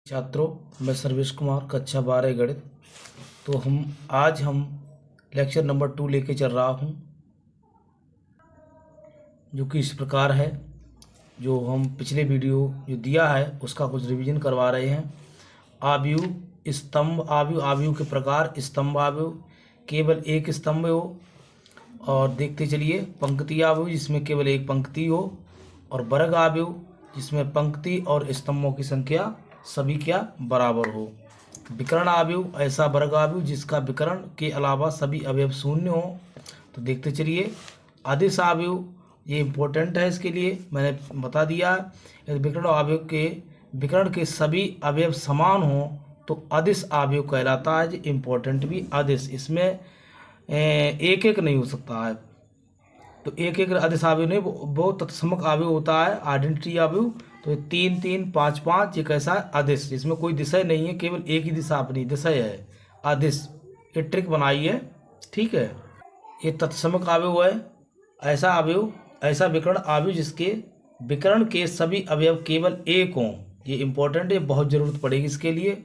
छात्रों, मैं सर्वेश कुमार, कक्षा 12 गणित। तो आज हम लेक्चर नंबर 2 लेके चल रहा हूँ, जो कि इस प्रकार है। जो हम पिछले वीडियो जो दिया है उसका कुछ रिवीजन करवा रहे हैं। आव्यूह, स्तंभ आव्यूह, आव्यूह के प्रकार, स्तंभ आव्यूह, केवल एक स्तंभ हो, और देखते चलिए पंक्ति आव्यूह जिसमें केवल एक पंक्ति हो, और वर्ग आव्यूह जिसमें पंक्ति और स्तंभों की संख्या सभी क्या बराबर हो। विकर्ण आव्यूह, ऐसा वर्ग आव्यूह जिसका विकर्ण के अलावा सभी अवयव शून्य हो। तो देखते चलिए अदिश आव्यूह, ये इम्पोर्टेंट है, इसके लिए मैंने बता दिया। यदि विकर्ण आव्यूह के विकर्ण के सभी अवयव समान हो तो अदिश आव्यूह कहलाता है। इम्पोर्टेंट भी अदिश, इसमें एक एक नहीं हो सकता है। तो एक एक अदिश आव्यूह नहीं, वो तत्समक आव्यूह होता है, आइडेंटिटी आव्यूह। तो 3 3 5 5 ये कैसा है, अदिश, इसमें कोई दिशा नहीं है, केवल एक ही दिशा अपनी दिशा है, अदिश। ये ट्रिक बनाई है, ठीक है। ये तत्समक आव्यूह है, ऐसा आव्यूह, ऐसा विकर्ण आव्यूह जिसके विकर्ण के सभी अवयव केवल एक हों। ये इंपॉर्टेंट है, बहुत ज़रूरत पड़ेगी इसके लिए।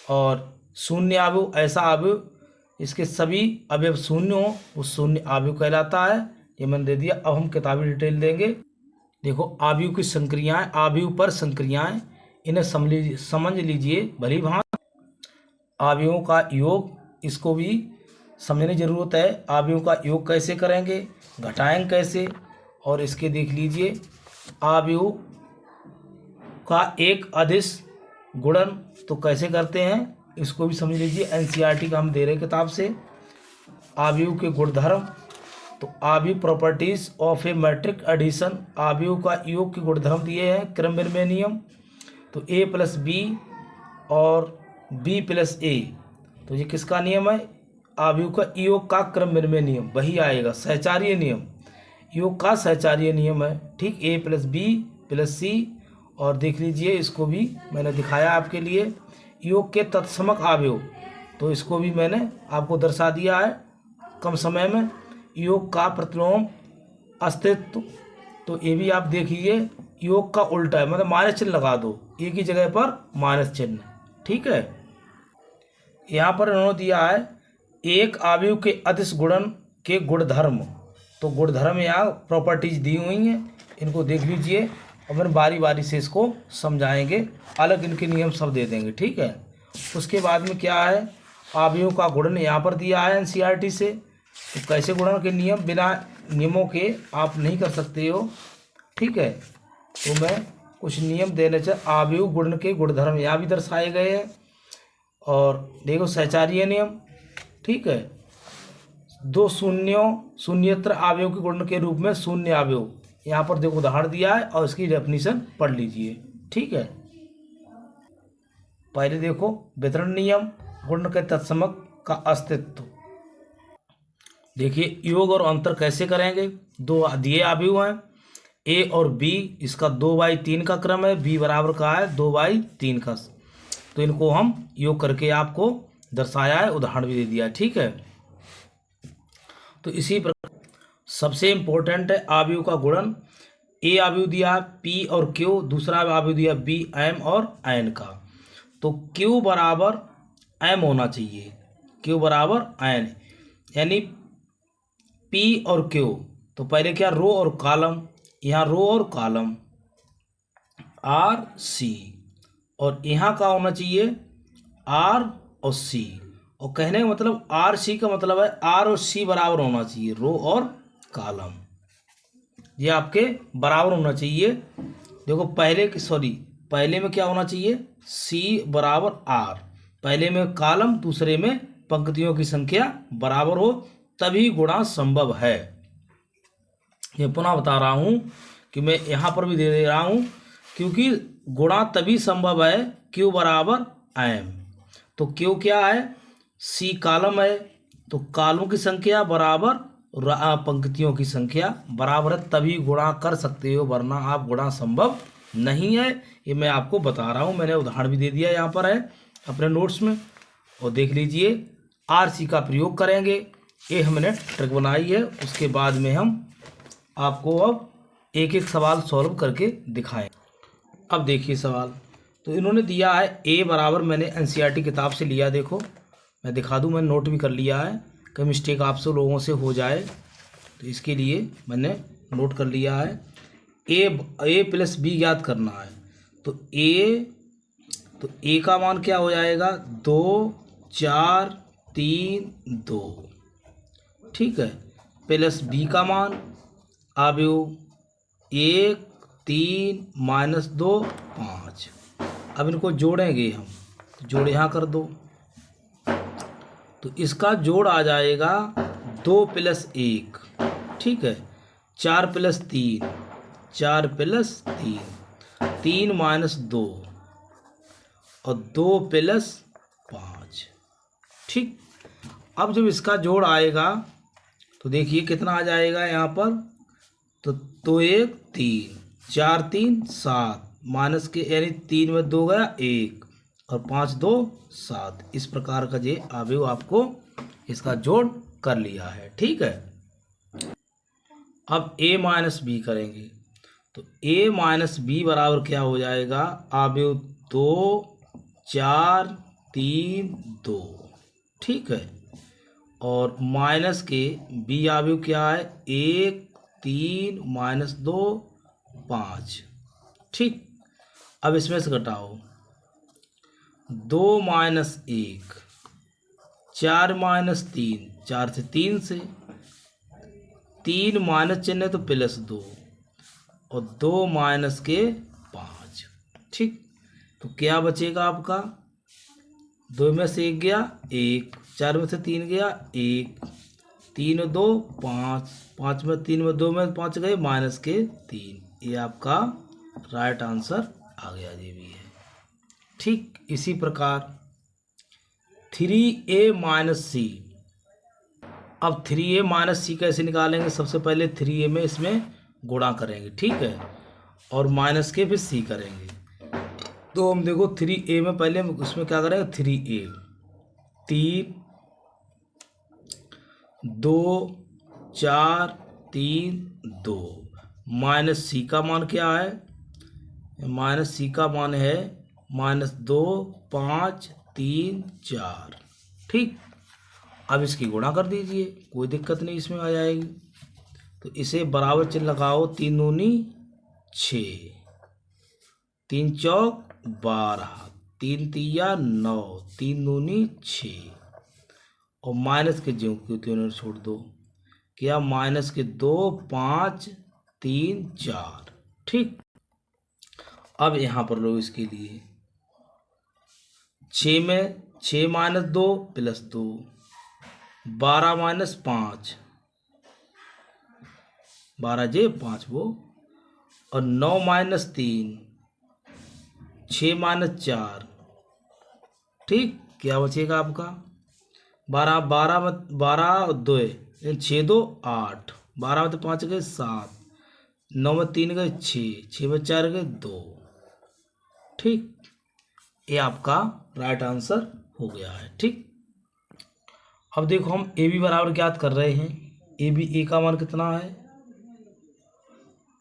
और शून्य आव्यूह, ऐसा आव्यूह इसके सभी अवयव शून्य हों, वो शून्य आव्यूह कहलाता है। ये मैंने दे दिया। अब हम किताबी डिटेल देंगे। देखो, आव्यूह की संक्रियाएं, आव्यूह पर संक्रियाएं, इन्हें समझ लीजिए भली भांति। आव्यूहों का योग, इसको भी समझने की जरूरत है। आव्यूहों का योग कैसे करेंगे, घटाएंगे कैसे, और इसके देख लीजिए आव्यूह का एक अदिश गुणन तो कैसे करते हैं, इसको भी समझ लीजिए। एनसीईआरटी का हम दे रहे किताब से। आव्यूह के गुणधर्म, तो आव्यूह properties of a matrix addition, आव्यूह का योग के गुणधर्म दिए हैं, क्रमविनिमय नियम। तो a + b और b + a, तो ये किसका नियम है, आव्यूह का योग का क्रमविनिमय नियम, वही आएगा सहचार्य नियम, योग का सहचार्य नियम है, ठीक। a + b + c, और देख लीजिए इसको भी मैंने दिखाया आपके लिए। योग के तत्समक आव्यूह, तो इसको भी मैंने आपको दर्शा दिया है कम समय में। योग का प्रतिलोम अस्तित्व, तो ये भी आप देखिए, योग का उल्टा है, मतलब माइनस चिन्ह लगा दो, एक ही जगह पर माइनस चिन्ह, ठीक है। यहाँ पर इन्होंने दिया है एक आव्यूह के अदिश गुणन के गुणधर्म, तो गुणधर्म यहाँ प्रॉपर्टीज दी हुई हैं, इनको देख लीजिए, और मैंने बारी बारी से इसको समझाएंगे, अलग इनके नियम सब दे देंगे, ठीक है। उसके बाद में क्या है, आव्यूह का गुणन यहाँ पर दिया है एनसीईआरटी से। तो कैसे गुणन के नियम, बिना नियमों के आप नहीं कर सकते हो, ठीक है। तो मैं कुछ नियम देने चाहिए। आव्यूह गुणन के गुणधर्म यहाँ भी दर्शाए गए हैं, और देखो सहचार्य नियम, ठीक है। दो शून्यत्र आव्यूह के गुणन के रूप में शून्य आव्यूह, यहाँ पर देखो उदाहरण दिया है, और इसकी डेफिनेशन पढ़ लीजिए, ठीक है। पहले देखो वितरण नियम, गुणन के तत्समक का अस्तित्व। देखिए योग और अंतर कैसे करेंगे। दो दिए आव्यूह हैं a और b, इसका 2/3 का क्रम है, b बराबर का है 2/3 का। तो इनको हम योग करके आपको दर्शाया है, उदाहरण भी दे दिया है, ठीक है। तो इसी प्रकार सबसे इम्पोर्टेंट है आव्यूह का गुणन। a आव्यूह दिया है p और q, दूसरा आव्यूह दिया b m और n का। तो q बराबर m होना चाहिए, q बराबर n, यानी P और Q। तो पहले क्या, रो और कॉलम, यहाँ रो और कॉलम R C, और यहाँ का होना चाहिए R और C। और कहने का मतलब R C का मतलब है R और C बराबर होना चाहिए, रो और कॉलम ये आपके बराबर होना चाहिए। देखो पहले में क्या होना चाहिए, C बराबर R, पहले में कॉलम, दूसरे में पंक्तियों की संख्या बराबर हो, तभी गुणा संभव है। ये पुनः बता रहा हूँ कि मैं यहाँ पर भी दे रहा हूँ, क्योंकि गुणा तभी संभव है Q बराबर M। तो Q क्या है, C कॉलम है, तो कॉलमों की संख्या बराबर पंक्तियों की संख्या बराबर है, तभी गुणा कर सकते हो, वरना आप गुणा संभव नहीं है। ये मैं आपको बता रहा हूँ, मैंने उदाहरण भी दे दिया, यहाँ पर है अपने नोट्स में, और देख लीजिए। RC का प्रयोग करेंगे, ये हमने ट्रिक बनाई है। उसके बाद में हम आपको अब एक एक सवाल सॉल्व करके दिखाएं। अब देखिए सवाल, तो इन्होंने दिया है ए बराबर, मैंने एनसीईआरटी किताब से लिया, देखो मैं दिखा दूं, मैंने नोट भी कर लिया है, कहीं मिस्टेक आपसे लोगों से हो जाए तो इसके लिए मैंने नोट कर लिया है। ए प्लस बी ज्ञात करना है, तो ए का मान क्या हो जाएगा, 2 4 3 2, ठीक है, प्लस बी का मान अवयव 1 3 -2 5। अब इनको जोड़ेंगे हम, तो जोड़ यहाँ कर दो, तो इसका जोड़ आ जाएगा 2 + 1, ठीक है, 4 + 3 4 + 3 3 -2 और 2 + 5, ठीक। अब जब इसका जोड़ आएगा तो देखिए कितना आ जाएगा यहाँ पर, तो 2 1 3 4 3 7 माइनस के यानी 3 में 2 गया 1 और 5 2 7। इस प्रकार का ये अवयव आपको इसका जोड़ कर लिया है, ठीक है। अब a माइनस बी करेंगे, तो a माइनस बी बराबर क्या हो जाएगा, अवयव 2 4 3 2, ठीक है, और माइनस के बी अवयव क्या है, 1 3 -2 5, ठीक। अब इसमें से घटाओ, 2 - 1 4 - 3 4 से 3 से 3 माइनस चिन्ह है तो +2 और 2 माइनस के 5, ठीक। तो क्या बचेगा आपका, 2 में से 1 गया 1, 4 में से 3 गया 1, 3 2 5 5 में 3 में 2 में 5 गए माइनस के 3। ये आपका राइट आंसर आ गया, ये भी है, ठीक। इसी प्रकार 3a - c। अब 3a - c कैसे निकालेंगे, सबसे पहले 3a में इसमें गुणा करेंगे, ठीक है, और माइनस के फिर c करेंगे। तो हम देखो 3a में पहले उसमें क्या करेंगे, 3a 3 2 4 3 2 माइनस c का मान क्या है, माइनस c का मान है -2 5 3 4, ठीक। अब इसकी गुणा कर दीजिए, कोई दिक्कत नहीं इसमें आ जाएगी। तो इसे बराबर चिन्ह लगाओ, 3 दूनी 6 3 चौक 12 3 तिया 9 3 दूनी 6 और माइनस के ज्यों क्यों त्यों छोड़ दो, क्या माइनस के 2 5 3 4, ठीक। अब यहाँ पर लो इसके लिए 6 में 6 - 2 +2 12 - 5 12 जे 5 वो, और 9 - 3 6 - 4, ठीक। क्या बचेगा आपका, 12 12 में 12 और 2 6 2 8 12 में तो 5 गए 7 9 में 3 गए 6 6 में 4 गए 2, ठीक। ये आपका राइट आंसर हो गया है, ठीक। अब देखो हम ए बी बराबर ज्ञात कर रहे हैं। ए बी, ए का मान कितना है,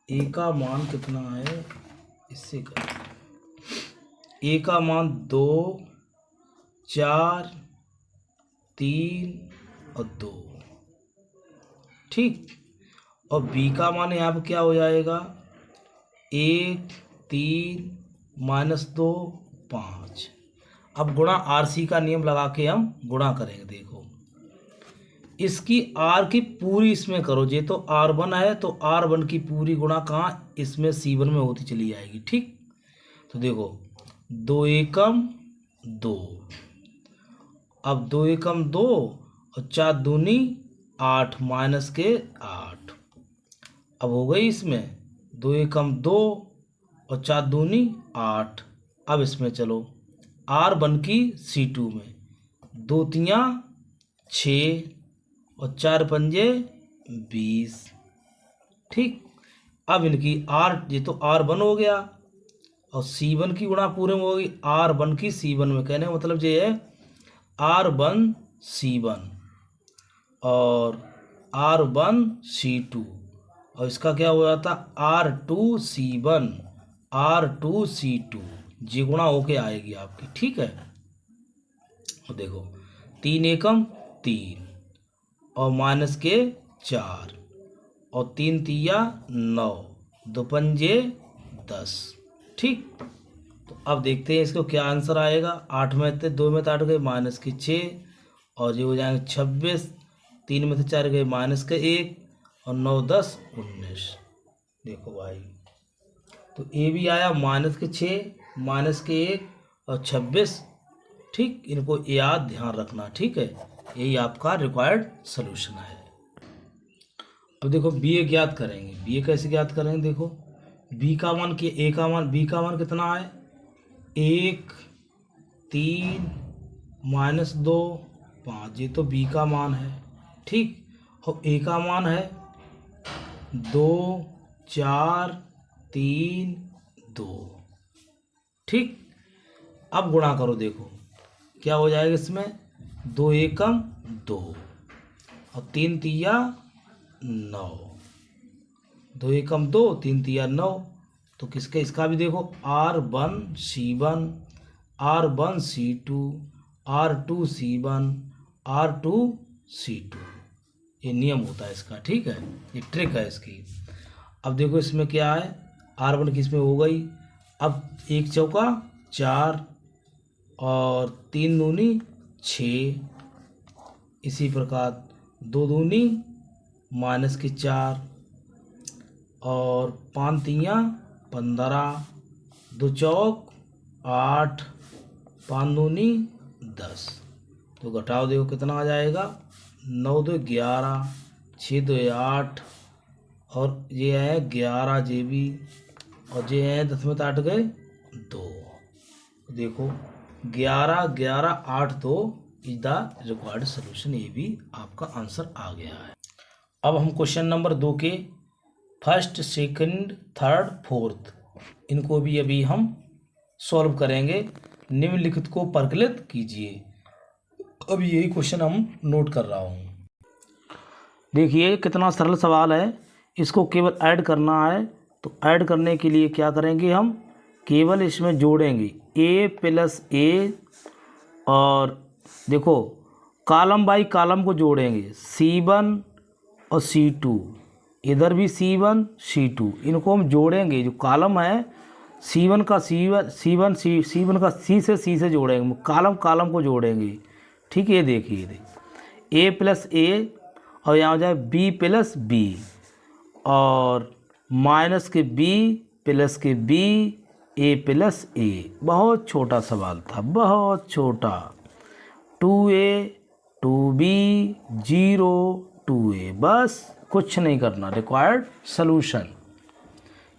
ए का मान कितना है, इससे कर, ए का मान 2 4 3 और 2, ठीक। और बी का मान यहाँ पर क्या हो जाएगा, 1 3 -2 5। अब गुणा RC का नियम लगा के हम गुणा करेंगे। देखो इसकी R की पूरी इसमें करो, ये तो R1 है तो R1 की पूरी गुणा कहाँ, इसमें C1 में होती चली जाएगी, ठीक। तो देखो 2 एकम 2, अब 2 एकम 2 और 4 दूनी 8 माइनस के 8। अब हो गई इसमें 2 एकम 2 और 4 दूनी 8। अब इसमें चलो R1 की C2 में 2 तियाँ 6 और 4 पंजे 20, ठीक। अब इनकी ये तो R1 हो गया और C1 की गुणा पूरे में होगी R1 की C1 में, कहने का मतलब ये है R1 C1 और R1 C2 और इसका क्या हो जाता R2 C1 R2 C2, जी गुणा होके आएगी आपकी, ठीक है। और देखो 3 एकम 3 और माइनस के 4 और 3 तिया 9, 2 पंजे 10, ठीक। तो अब देखते हैं इसको क्या आंसर आएगा। 8 में से 2 में से 8 गए माइनस के 6 और ये हो जाएंगे 26, 3 में से 4 गए माइनस के 1 और 9 10 19। देखो भाई, तो ए भी आया माइनस के 6, माइनस के 1 और 26, ठीक। इनको याद ध्यान रखना, ठीक है। यही आपका रिक्वायर्ड सॉल्यूशन है। अब देखो बी ए ज्ञात करेंगे। बी ए कैसे ज्ञात करेंगे, देखो बी का मान के ए का मान, बी का मान कितना है 1 3 माइनस 2 5, ये तो बी का मान है, ठीक। और ए का मान है 2 4 3 2, ठीक। अब गुणा करो, देखो क्या हो जाएगा इसमें 2 एकम 2 और 3 तिया 9, 2 एकम 2 3 तिया 9। तो किसके, इसका भी देखो R1 C1 R1 C2 R2 C1 R2 C2, ये नियम होता है इसका, ठीक है। ये ट्रिक है इसकी। अब देखो इसमें क्या है, R1 की इसमें हो गई। अब 1 चौका 4 और 3 दूनी 6, इसी प्रकार 2 दूनी माइनस के 4 और 5 तिया 15, 2 चौक 8, 5 दूनी 10। तो घटाओ, देखो कितना आ जाएगा 9 2 11, 6 2 8 और ये है 11 जे भी, और ये है 10 में 8 गए 2। देखो 11 11 8 2 इज द रिक्वायर्ड सोल्यूशन। ये भी आपका आंसर आ गया है। अब हम क्वेश्चन नंबर 2 के फर्स्ट सेकंड थर्ड फोर्थ इनको भी अभी हम सॉल्व करेंगे। निम्नलिखित को परिकलित कीजिए। अभी यही क्वेश्चन हम नोट कर रहा हूँ। देखिए कितना सरल सवाल है। इसको केवल ऐड करना है। तो ऐड करने के लिए क्या करेंगे, हम केवल इसमें जोड़ेंगे a प्लस ए, और देखो कॉलम बाई कॉलम को जोड़ेंगे C1 और C2, इधर भी C1 C2, इनको हम जोड़ेंगे। जो कॉलम है C1 का C1 का C से जोड़ेंगे, कॉलम कॉलम को जोड़ेंगे, ठीक है। ये देखिए a प्लस ए और यहाँ हो जाए b प्लस बी और माइनस के b प्लस के b a प्लस ए। बहुत छोटा सवाल था, बहुत छोटा। 2a 2b 0 2a, बस कुछ नहीं करना। रिक्वायर्ड सॉल्यूशन,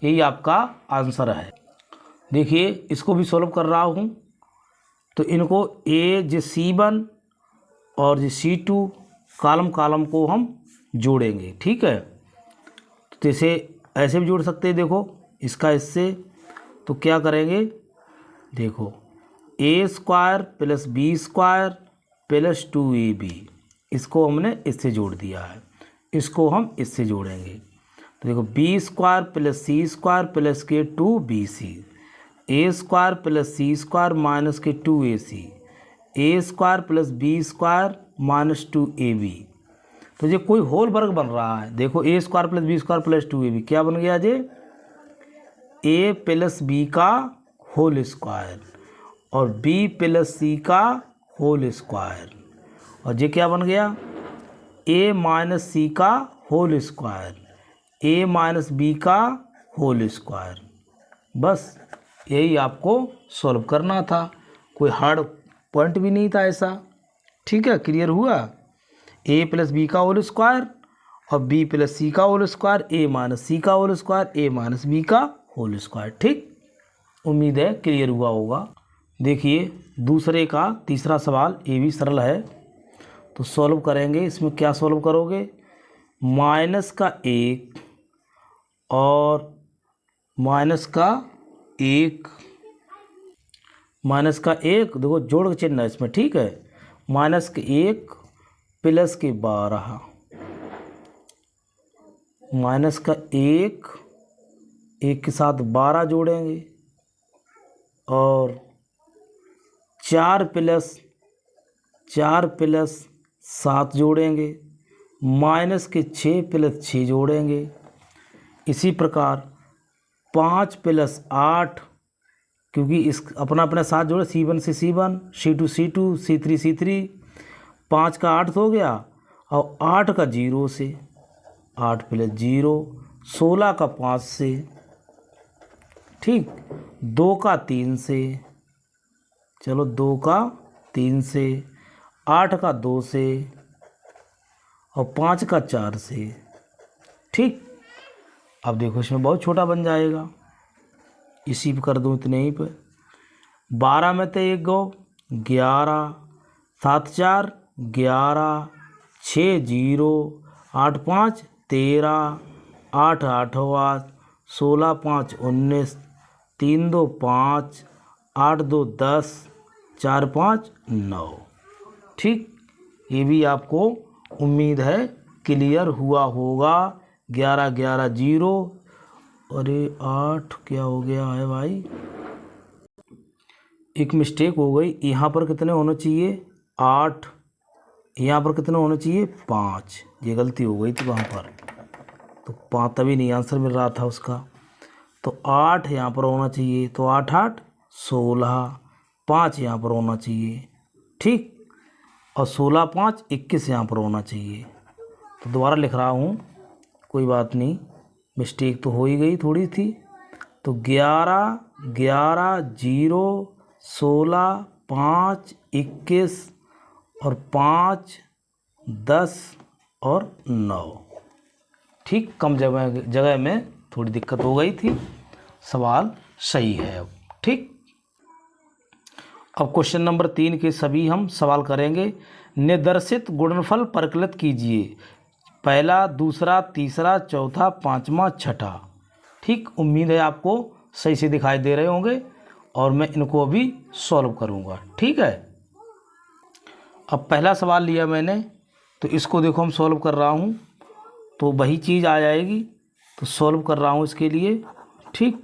यही आपका आंसर है। देखिए इसको भी सॉल्व कर रहा हूँ। तो इनको a जो C1 और जो C2 कॉलम कॉलम को हम जोड़ेंगे, ठीक है। तो जैसे ऐसे भी जोड़ सकते हैं, देखो इसका इससे। तो क्या करेंगे, देखो a square plus b square plus 2ab, इसको हमने इससे जोड़ दिया है, इसको हम इससे जोड़ेंगे। तो देखो b square plus c square plus के 2bc, a square plus c square minus के 2ac, a square plus b square minus 2ab। तो ये कोई होल वर्ग बन रहा है। देखो a square plus b square plus 2ab क्या बन गया, जे ए प्लस बी का होल स्क्वायर और बी प्लस सी का होल स्क्वायर, और ये क्या बन गया ए माइनस सी का होल स्क्वायर, ए माइनस बी का होल स्क्वायर। बस यही आपको सॉल्व करना था, कोई हार्ड पॉइंट भी नहीं था ऐसा, ठीक है। क्लियर हुआ। ए प्लस बी का होल स्क्वायर और बी प्लस सी का होल स्क्वायर, ए माइनस सी का होल स्क्वायर, ए माइनस बी का होल स्क्वायर, ठीक। उम्मीद है क्लियर हुआ होगा। देखिए दूसरे का तीसरा सवाल, ये भी सरल है। तो सॉल्व करेंगे। इसमें क्या सॉल्व करोगे, माइनस का 1 और माइनस का 1, माइनस का 1 देखो जोड़ के चिन्ह है इसमें, ठीक है। माइनस के 1 प्लस के 12, माइनस का 1 के साथ 12 जोड़ेंगे और 4+7 जोड़ेंगे, माइनस के 6+6 जोड़ेंगे। इसी प्रकार 5+8, क्योंकि इस अपना अपना साथ जोड़े, C1 से C1, C2 C2, C3 C3, 5 का 8 हो गया और 8 का 0 से, 8+0, 16 का 5 से, ठीक, 2 का 3 से, चलो 2 का 3 से, 8 का 2 से और 5 का 4 से, ठीक। अब देखो इसमें बहुत छोटा बन जाएगा, इसी पे कर दूँ इतने ही पे। 12 में तो 1 गो, 11, 7 4 11, 6 0, 8 5 13, 8 8 16 5 19, 3 2 5, 8 2 10, 4 5 9, ठीक। ये भी आपको उम्मीद है क्लियर हुआ होगा। 11 11 0, अरे 8 क्या हो गया है भाई, एक मिस्टेक हो गई। यहाँ पर कितने होने चाहिए 8, यहाँ पर कितने होने चाहिए 5, ये गलती हो गई थी वहाँ पर, तो 5 तभी नहीं आंसर मिल रहा था उसका, तो 8 यहाँ पर होना चाहिए, तो 8 8 16, 5 यहाँ पर होना चाहिए, ठीक, और 16 5 21 यहाँ पर होना चाहिए। तो दोबारा लिख रहा हूँ, कोई बात नहीं, मिस्टेक तो हो ही गई थोड़ी थी। तो 11 11 0, 16 5 21 और 5 10 और 9, ठीक। कम जगह में थोड़ी दिक्कत हो गई थी, सवाल सही है अब, ठीक। अब क्वेश्चन नंबर 3 के सभी हम सवाल करेंगे। निर्देशित गुणनफल परिकलित कीजिए, पहला, दूसरा, तीसरा, चौथा, पांचवा, छठा, ठीक। उम्मीद है आपको सही से दिखाई दे रहे होंगे और मैं इनको अभी सॉल्व करूंगा, ठीक है। अब पहला सवाल लिया मैंने, तो इसको देखो हम सॉल्व कर रहा हूं, तो वही चीज़ आ जाएगी, तो सॉल्व कर रहा हूं इसके लिए, ठीक।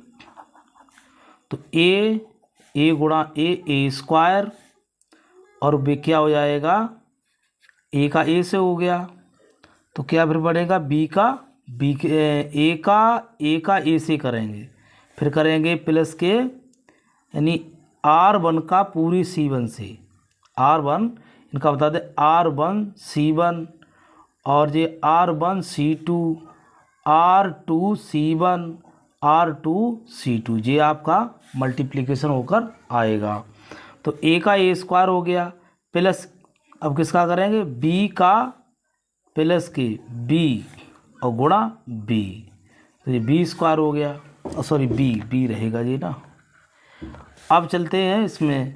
तो ए गुणा ए स्क्वायर, और बी क्या हो जाएगा, ए का ए से हो गया, तो क्या फिर बढ़ेगा ए का ए से करेंगे, फिर करेंगे प्लस के, यानी R1 का पूरी C1 से, R1 इनका बता दें, R1 C1 और ये R1 C2, R2 C1, R2 C2, ये आपका मल्टीप्लिकेशन होकर आएगा। तो ए का ए स्क्वायर हो गया, प्लस अब किसका करेंगे, बी का प्लस के बी और गुणा बी, तो ये बी स्क्वायर हो गया, सॉरी बी रहेगा जी ना। अब चलते हैं इसमें,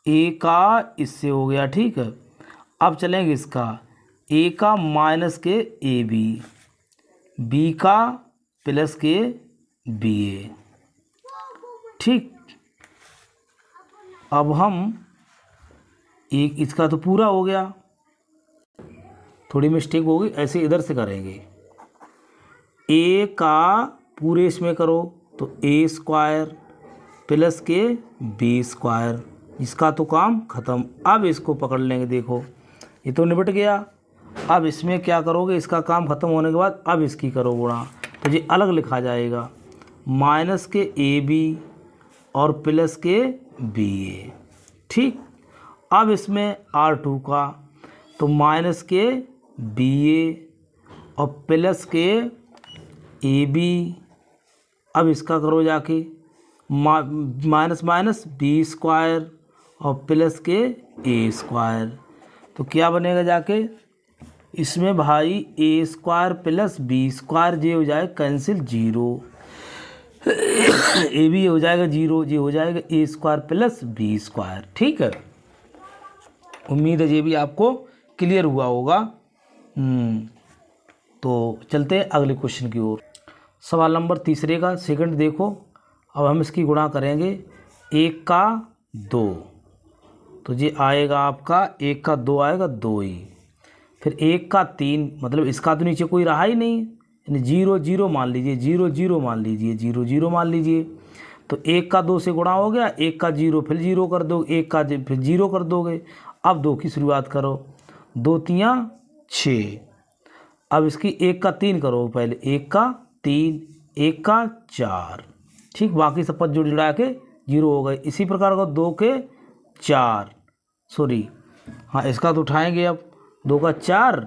ए का इससे हो गया, ठीक है। अब चलेंगे इसका, ए का माइनस के ए बी का प्लस के बी ए, ठीक। अब हम एक इसका तो पूरा हो गया, थोड़ी मिस्टेक हो गई, ऐसे इधर से करेंगे, ए का पूरे इसमें करो तो ए स्क्वायर प्लस के बी स्क्वायर, इसका तो काम ख़त्म। अब इसको पकड़ लेंगे, देखो ये तो निपट गया। अब इसमें क्या करोगे, इसका काम ख़त्म होने के बाद अब इसकी करो गुणा, तो ये अलग लिखा जाएगा, माइनस के ए बी और प्लस के बी ए, ठीक। अब इसमें R2 का, तो माइनस के बी ए और प्लस के ए बी, अब इसका करो जाके माइनस माइनस बी स्क्वायर और प्लस के ए स्क्वायर, तो क्या बनेगा जाके इसमें भाई, ए स्क्वायर प्लस बी स्क्वायर, ये हो जाएगा कैंसिल 0, ए बी हो जाएगा 0, ये हो जाएगा ए स्क्वायर प्लस बी स्क्वायर, ठीक है। उम्मीद है ये भी आपको क्लियर हुआ होगा। तो चलते हैं अगले क्वेश्चन की ओर। सवाल नंबर तीसरे का सेकंड देखो, अब हम इसकी गुणा करेंगे, 1 का 2, तो ये आएगा आपका 1 का 2 आएगा 2 ही, फिर 1 का 3, मतलब इसका तो नीचे कोई रहा ही नहीं, यानी 0 0 मान लीजिए, 0 0 मान लीजिए, 0 0 मान लीजिए, तो 1 का 2 से गुणा हो गया, 1 का 0 फिर 0 कर दो, 1 का फिर 0 कर दोगे। अब 2 की शुरुआत करो, 2 तियाँ 6। अब इसकी 1 का 3 करो पहले, 1 का 3, 1 का 4, ठीक। बाकी सब पद जुड़ जुड़ा के 0 हो गए। इसी प्रकार का 2 के 4, सॉरी हाँ इसका तो उठाएंगे अब, 2 का 4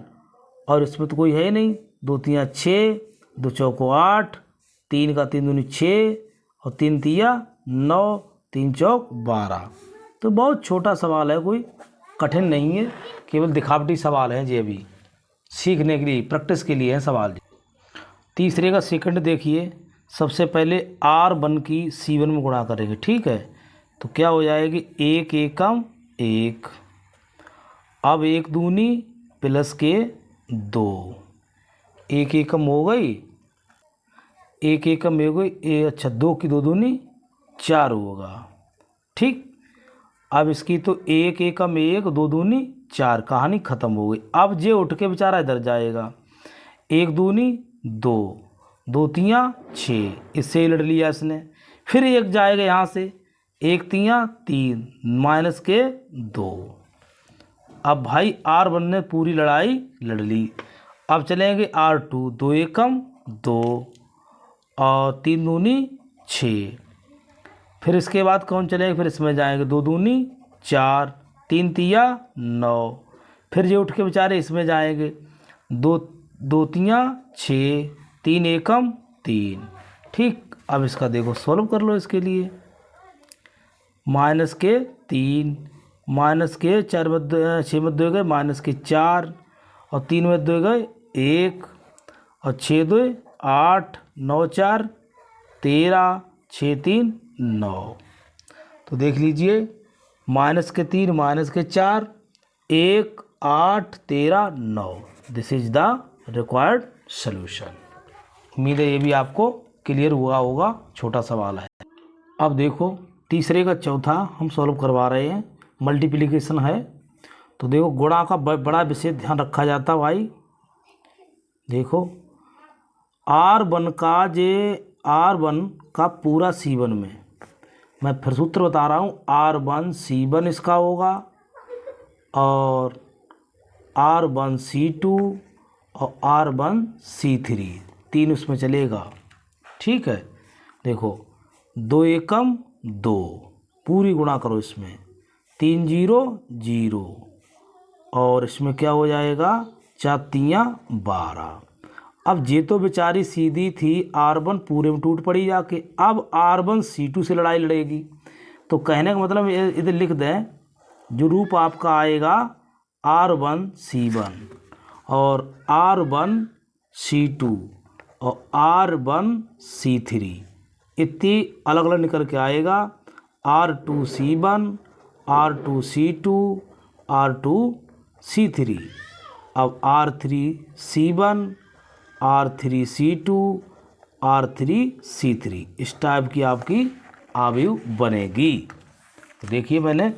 और इसमें तो कोई है ही नहीं, 2 तियाँ 6, 2 चौको 8, 3 का 3 दूनी 6 और 3 तिया 9, 3 चौक 12। तो बहुत छोटा सवाल है, कोई कठिन नहीं है, केवल दिखावटी सवाल है जी, अभी सीखने के लिए, प्रैक्टिस के लिए है सवाल। तीसरे का सेकंड देखिए, सबसे पहले R1 की C1 में गुणा करेंगे, ठीक है। तो क्या हो जाएगी, 1 एकम 1, अब 1 दूनी प्लस के 2, 1 एकम हो गई, 1 एकम हो गई, अच्छा 2 की 2 दूनी 4 होगा, ठीक। अब इसकी तो 1 एकम 1, 2 दूनी 4, कहानी ख़त्म हो गई। अब जे उठ के बेचारा इधर जाएगा, 1 दूनी 2, 2 तियाँ 6, इससे ही लड़ लिया इसने। फिर 1 जाएगा यहाँ से, 1 तियाँ 3 माइनस के 2। अब भाई R1 ने पूरी लड़ाई लड़ ली। अब चलेंगे R2, 2 एकम 2 और 3 दूनी 6। फिर इसके बाद कौन चलेगा, फिर इसमें जाएंगे, 2 दूनी 4, 3 तिया 9। फिर जो उठ के बेचारे इसमें जाएंगे, 2 तियाँ 6, 3 एकम 3, ठीक। अब इसका देखो सॉल्व कर लो इसके लिए, माइनस के 3, माइनस के 4 में 6 में 2 गए, माइनस के 4 और 3 में 2 गए 1 और 6 2 8, 9 4 13, 6 3 9। तो देख लीजिए, माइनस के 3, माइनस के 4, 1 8 13 9। This is the required solution. उम्मीद है ये भी आपको क्लियर हुआ होगा, छोटा सवाल है। अब देखो तीसरे का चौथा हम सॉल्व करवा रहे हैं, मल्टीप्लिकेशन है। तो देखो गुणा का बड़ा विशेष ध्यान रखा जाता भाई। देखो R1 का पूरा C1 में, मैं फिर सूत्र बता रहा हूँ, R1 C1 इसका होगा और R1 C2 और R1 C3, 3 उसमें चलेगा, ठीक है। देखो 2 एकम 2, पूरी गुणा करो इसमें, 3 0 0 और इसमें क्या हो जाएगा, 4 तियाँ 12। अब ये तो बेचारी सीधी थी, R1 पूरे में टूट पड़ी जाके। अब R1 C2 से लड़ाई लड़ेगी। तो कहने का मतलब इधर लिख दें, जो रूप आपका आएगा R1 C1 और R1 C2 और R1 C3, इतनी अलग अलग निकल के आएगा, R2 C1, R2 C2, R2 C3। अब R3 C1, R3 C2, R3 C3, इस टाइप की आपकी आयु बनेगी। तो देखिए मैंने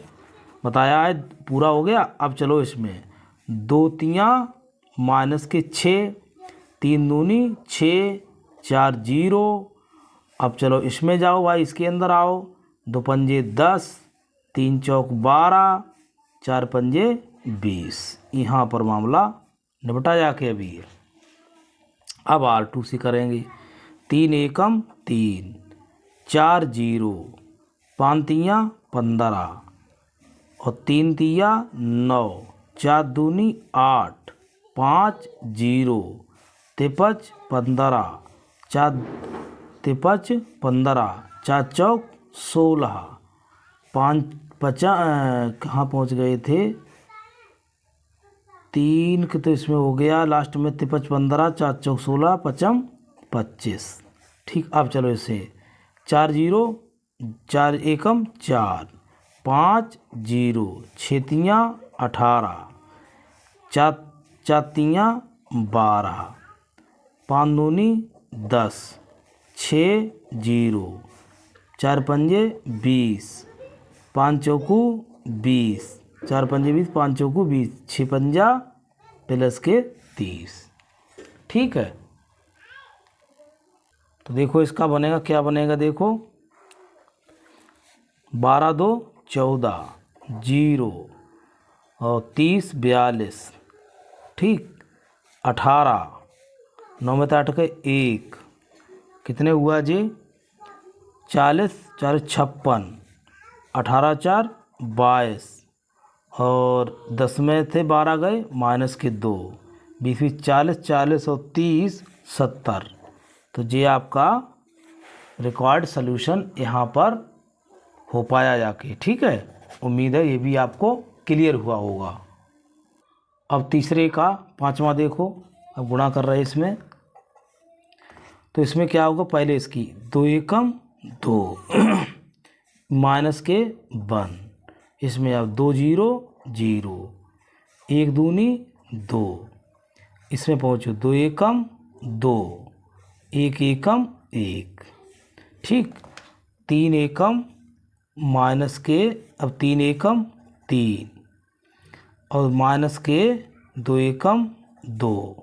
बताया है, पूरा हो गया। अब चलो इसमें 2 तियाँ माइनस के 6, 3 दूनी 6, 4 0। अब चलो इसमें जाओ भाई, इसके अंदर आओ, 2 पंजे 10, 3 चौक 12, 4 पंजे 20। यहाँ पर मामला निपटा जाके अभी है। अब R2 से करेंगे, 3 एकम 3, 4 0, 5 तियाँ 15 और 3 तिया 9, 4 दूनी 8, 5 0, 53 15, 4 53 15, 4 चौक 16, 5 50, कहाँ पहुँच गए थे, 3 के तो इसमें हो गया लास्ट में, 53 15, 4 चौक 16, 55 25, ठीक। अब चलो इसे 4 0, 4 एकम 4, 5 0, 6 तियाँ 18, 4 तियाँ 12, 5 दूनी 10, 6 0, 4 पंजे 20, 5 चौकू 20, 4 पंजे 20, 5 चौकू 20, 6 पंजा प्लस के 30, ठीक है। तो देखो इसका बनेगा, क्या बनेगा, देखो 12 2 14, 0 और 30 42, ठीक। 18, 9 में 8 के 1, कितने हुआ जी? 40 40 56, 18 4 22 और 10 में थे 12 गए माइनस के 2, 20 40 40 और 30 70। तो ये आपका रिक्वायर्ड सॉल्यूशन यहाँ पर हो पाया जाके, ठीक है। उम्मीद है ये भी आपको क्लियर हुआ होगा। अब तीसरे का पांचवा देखो, अब गुणा कर रहे हैं इसमें, तो इसमें क्या होगा? पहले इसकी 2 एकम 2 माइनस के 1, इसमें अब 2 0 0, 1 दूनी 2, इसमें पहुँचो 2 एकम 2, 1 एकम 1, ठीक। 3 एकम माइनस के, अब 3 एकम 3 और माइनस के 2 एकम 2,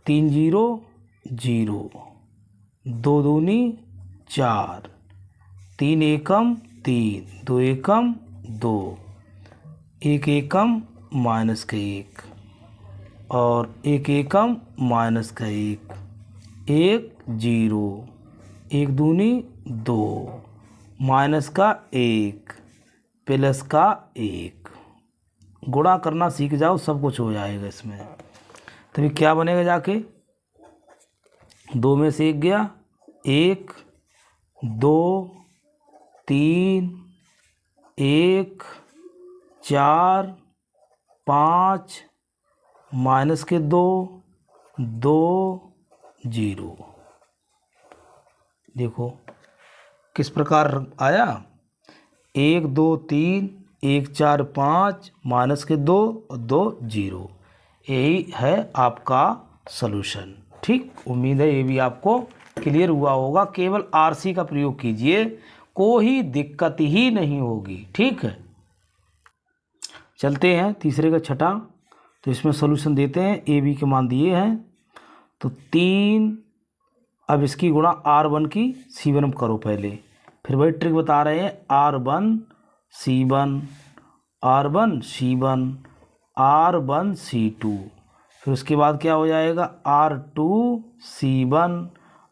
3 0 0, 2 दूनी 4, 3 एकम 3, 2 एकम 2, 1 एकम माइनस का 1 और 1 एकम माइनस का 1, 1 0, 1 दूनी 2, माइनस का 1 प्लस का 1। गुणा करना सीख जाओ, सब कुछ हो जाएगा इसमें। तभी क्या बनेगा जाके? 2 में से 1 गया, 1 2 3 1 4 5 माइनस के 2 2 0। देखो किस प्रकार आया? 1 2 3 1 4 5 माइनस के 2 और 2 0। यही है आपका सॉल्यूशन, ठीक। उम्मीद है ये भी आपको क्लियर हुआ होगा। केवल आरसी का प्रयोग कीजिए, कोई दिक्कत ही नहीं होगी, ठीक है। चलते हैं तीसरे का छठा, तो इसमें सॉल्यूशन देते हैं। ए बी के मान दिए हैं, तो 3, अब इसकी गुणा R1 की C1 करो पहले, फिर वही ट्रिक बता रहे हैं। R1 C1 R1 C1 R1 C2, फिर उसके बाद क्या हो जाएगा? R2 C1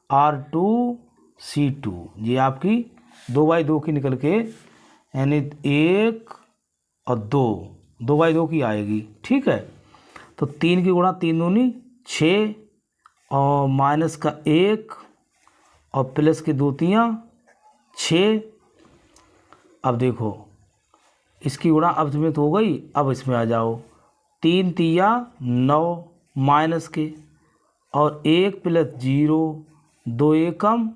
R2 C2। ये आपकी 2/2 की निकल के, यानी 1 और 2/2 की आएगी, ठीक है। तो 3 की गुणा 3 दूनी 6 और माइनस का 1 और प्लस के 2 तियाँ 6। अब देखो इसकी गुणा अब तुम्हें तो हो गई, अब इसमें आ जाओ। 3 तिया 9 माइनस के और 1 प्लस 0, 2 एकम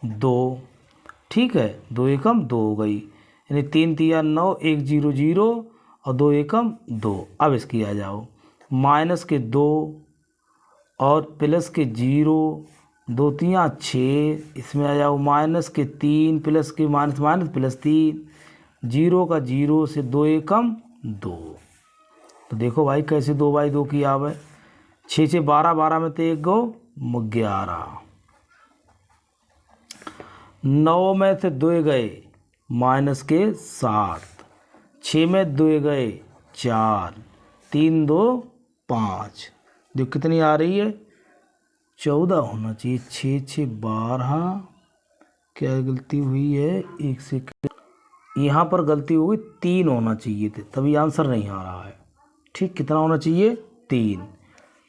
2, ठीक है। 2 एकम 2 हो गई, यानी 3 तिया 9, 1 0 0 और 2 एकम 2। अब इसकी आ जाओ, माइनस के 2 और प्लस के 0, 2 तियाँ 6, इसमें आ जाओ माइनस के 3 प्लस के माइनस माइनस प्लस 3, 0 का 0 से 2 एकम 2। तो देखो भाई कैसे 2/2 की आवे। 6 से 12, 12 में तो 1 गो 11, 9 में से 2 गए माइनस के 7, 6 में 2 गए 4, 3 2 5। देखो कितनी आ रही है? 14 होना चाहिए। 6 6 12, क्या गलती हुई है? 1 सेकंड, यहाँ पर गलती हो गई, 3 होना चाहिए थे, तभी आंसर नहीं आ रहा है, ठीक। कितना होना चाहिए? 3।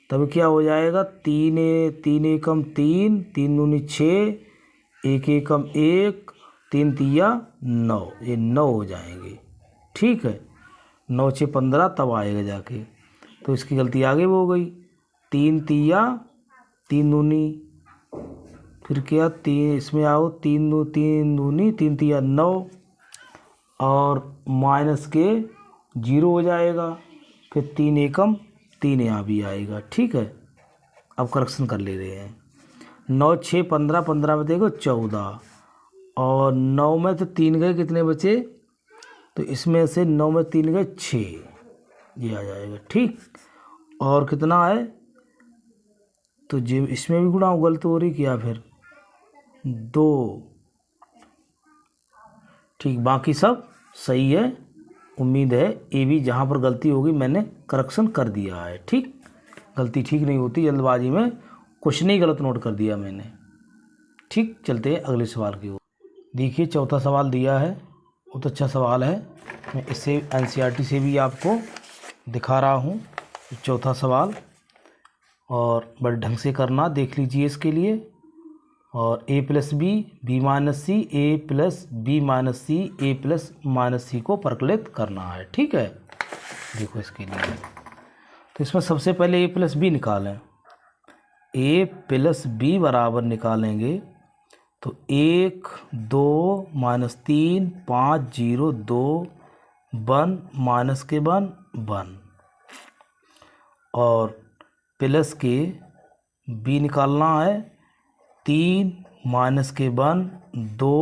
तब क्या हो जाएगा? 3 3 एकम 3, 3 दूनी 6, 1 एकम 1, 3 तिया 9, ये 9 हो जाएंगे, ठीक है। 9 6 15 तब आएगा जाके, तो इसकी गलती आगे वो हो गई। 3 तिया 3 दूनी, फिर क्या 3, इसमें आओ 3 दूनी 3 तिया 9 और माइनस के 0 हो जाएगा, फिर 3 एकम 3 यहाँ भी आएगा, ठीक है। अब करेक्शन कर ले रहे हैं। 9 6 15, 15 में देखो 14 और 9 में तो 3 गए, कितने बचे? तो इसमें से 9 में 3 गए 6, ये आ जाएगा, ठीक। और कितना है? तो जो इसमें भी गुणा गलत हो रही क्या? फिर 2, ठीक, बाकी सब सही है। उम्मीद है ए बी जहाँ पर गलती होगी मैंने करेक्शन कर दिया है। ठीक, गलती ठीक नहीं होती, जल्दबाजी में कुछ नहीं गलत नोट कर दिया मैंने। ठीक, चलते हैं अगले सवाल की ओर। देखिए चौथा सवाल दिया है, बहुत अच्छा सवाल है। मैं इससे एनसीईआरटी से भी आपको दिखा रहा हूँ चौथा सवाल, और बड़े ढंग से करना, देख लीजिए इसके लिए। और ए प्लस बी बी माइनस सी, ए प्लस बी माइनस सी, ए प्लस माइनस सी को परकलित करना है। ठीक है, देखो इसके लिए तो इसमें सबसे पहले ए प्लस बी निकालें। ए प्लस बी बराबर निकालेंगे तो 1 2 -3 5 0 2 1 माइनस के 1 1, और प्लस के बी निकालना है 3 माइनस के 1 2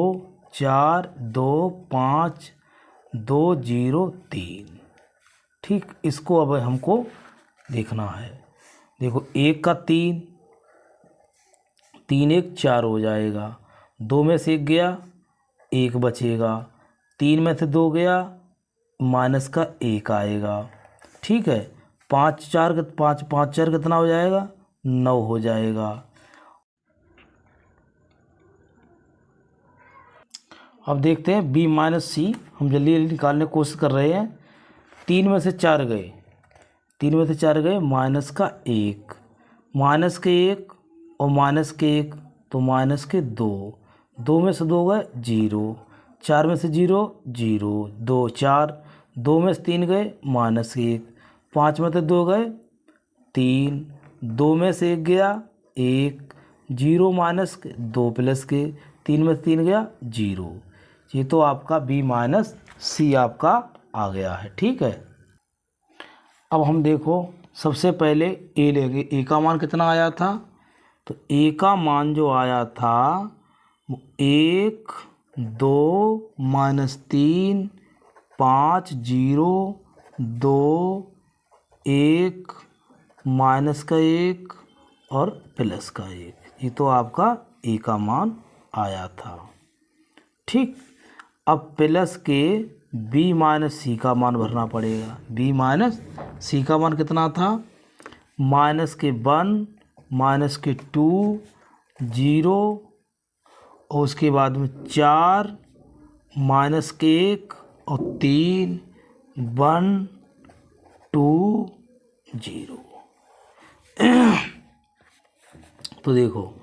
4 2 5 2 0 3। ठीक, इसको अब हमको देखना है। देखो 1 का 3 3 1 4 हो जाएगा, 2 में से 1 गया 1 बचेगा, 3 में से 2 गया माइनस का 1 आएगा। ठीक है, 5 4 कितना हो जाएगा 9 हो जाएगा। अब देखते हैं बी माइनस सी, हम जल्दी जल्दी निकालने की कोशिश कर रहे हैं। 3 में से 4 गए, 3 में से 4 गए माइनस का 1, माइनस के 1 और माइनस के 1 तो माइनस के 2, 2 में से 2 गए 0, 4 में से 0 0 2 4, 2 में से 3 गए माइनस 1, 5 में से 2 गए 3, 2 में से 1 गया 1, 0 माइनस के 2 प्लस के 3 में से 3 गया 0। ये तो आपका बी माइनस सी आपका आ गया है। ठीक है, अब हम देखो सबसे पहले ए लेंगे। ए का मान कितना आया था, तो ए का मान जो आया था 1 2 -3 5 0 2 1 माइनस का 1 और प्लस का 1, ये तो आपका ए का मान आया था। ठीक, अब प्लस के बी माइनस सी का मान भरना पड़ेगा। बी माइनस सी का मान कितना था, माइनस के 1 माइनस के 2 0 और उसके बाद में 4 माइनस के 1 और 3 1 2 0। तो देखो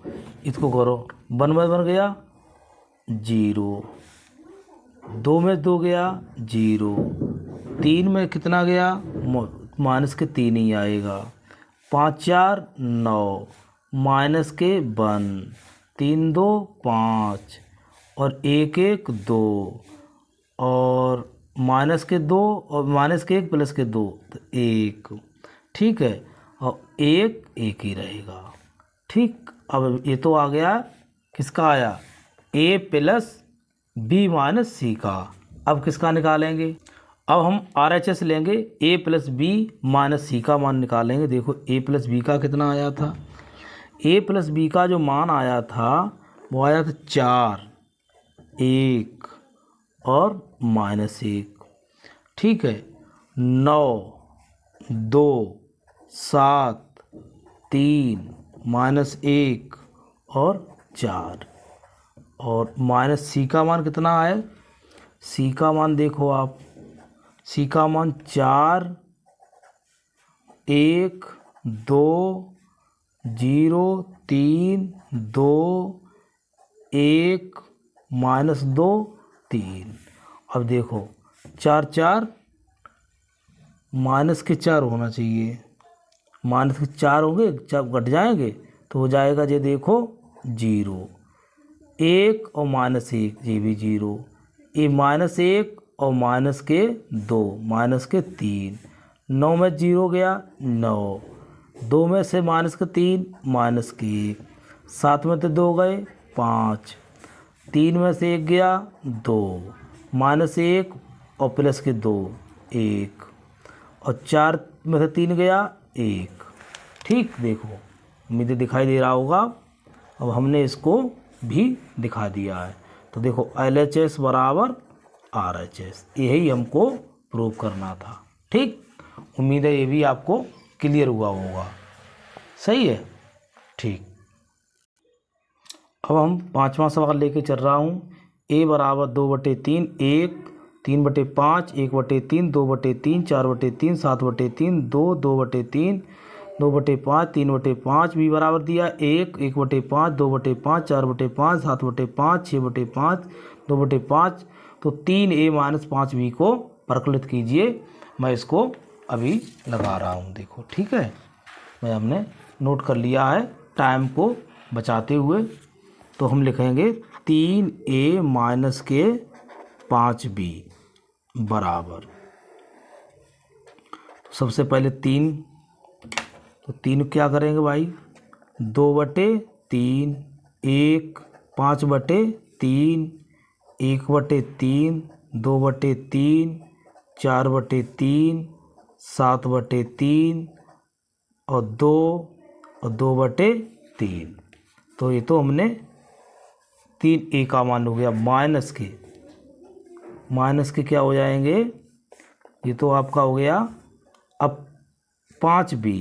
इसको करो, 1 में बन गया 0, 2 में 2 गया 0, 3 में कितना गया माइनस के 3 ही आएगा, 5 4 9 माइनस के 1, 3 2 5 और 1 1 2 और माइनस के 2 और माइनस के 1 प्लस के 2 तो 1। ठीक है, और 1 1 ही रहेगा। ठीक, अब ये तो आ गया, किसका आया ए प्लस बी माइनस सी का। अब किसका निकालेंगे, अब हम RHS लेंगे, ए प्लस बी माइनस सी का मान निकालेंगे। देखो ए प्लस बी का कितना आया था, ए प्लस बी का जो मान आया था वो आया था 4 1 और -1। ठीक है, 9 2 7 3 -1 और 4, और माइनस सी का मान कितना है, सी का मान देखो आप, सी का मान 4 1 2 0 3 2 1 -2 3। अब देखो 4 4 माइनस के 4 होना चाहिए, माइनस के 4 होंगे, जब घट जाएंगे तो हो जाएगा ये देखो 0, 1 और -1 ये भी 0, ये -1 और माइनस के 2 माइनस के 3, 9 में 0 गया 9, 2 में से माइनस के 3 माइनस के 1, 7 में तो 2 गए 5, 3 में से 1 गया 2, -1 और प्लस के 2 1, और 4 में से 3 गया 1। ठीक, देखो उम्मीद दिखाई दे रहा होगा। अब हमने इसको भी दिखा दिया है, तो देखो LHS बराबर RHS। यही हमको प्रूव करना था। ठीक, उम्मीद है ये भी आपको क्लियर हुआ होगा। सही है, ठीक। अब हम 5वां सवाल लेके चल रहा हूँ। a बराबर 2/3, 1, 3/5, 1/3, 2/3, 4/3, 7/3, 2, 2/3, 2/5, 3/5 भी बराबर दिया 1, 1/5, 2/5, 4/5, 7/5, 6/5, 2/5। तो 3a - 5b को प्रकलित कीजिए। मैं इसको अभी लगा रहा हूँ, देखो। ठीक है, मैं हमने नोट कर लिया है टाइम को बचाते हुए। तो हम लिखेंगे 3a - के 5b बराबर, तो सबसे पहले 3, तो 3 क्या करेंगे भाई, 2/3, 1, 5/3, 1/3, 2/3, 4/3, 7/3 और 2 और 2/3। तो ये तो हमने 3a का मान हो गया। माइनस के क्या हो जाएंगे, ये तो आपका हो गया। अब 5b,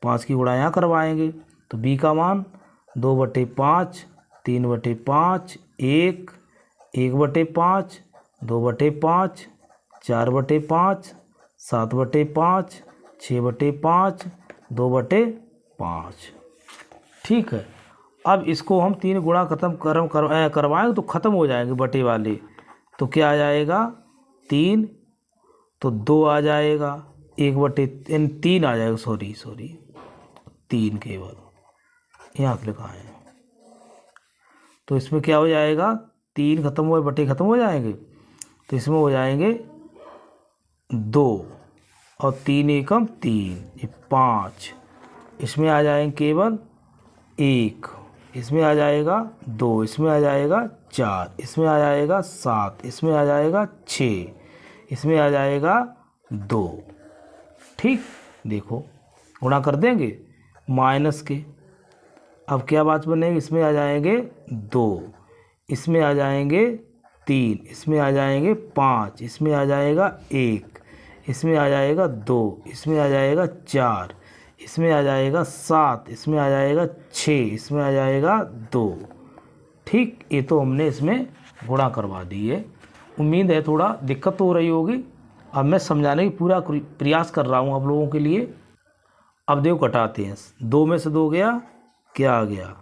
5 की गुणा यहाँ करवाएंगे, तो b का मान 2/5, 3/5, 1, 1/5, 2/5, 4/5, 7/5, 6/5, 2/5। ठीक है, अब इसको हम 3 गुणा करवाएंगे तो ख़त्म हो जाएंगे बटे वाले। तो क्या आ जाएगा, 3, तो 2 आ जाएगा, 1/3 आ जाएगा, सॉरी 3 केवल यहाँ लिखा है। तो इसमें क्या हो जाएगा, 3 खत्म हुए, बटे खत्म हो जाएंगे, तो इसमें हो जाएंगे 2 और 3 एकम 3, ये 5। इसमें आ जाएंगे केवल 1, इसमें आ जाएगा 2, इसमें आ जाएगा 4, इसमें आ जाएगा 7, इसमें आ जाएगा 6, इसमें आ जाएगा 2। ठीक, देखो गुणा कर देंगे माइनस के। अब क्या बात बनेगी, इसमें आ जाएंगे 2, इसमें आ जाएंगे 3, इसमें आ जाएंगे 5, इसमें आ जाएगा 1, इसमें आ जाएगा 2, इसमें आ जाएगा 4, इसमें आ जाएगा 7, इसमें आ जाएगा 6, इसमें आ जाएगा 2। ठीक, ये तो हमने इसमें गुणा करवा दी है। उम्मीद है थोड़ा दिक्कत हो रही होगी। अब मैं समझाने की पूरा प्रयास कर रहा हूँ आप लोगों के लिए। अब देखो कटाते हैं, 2 में से 2 गया, क्या आ गया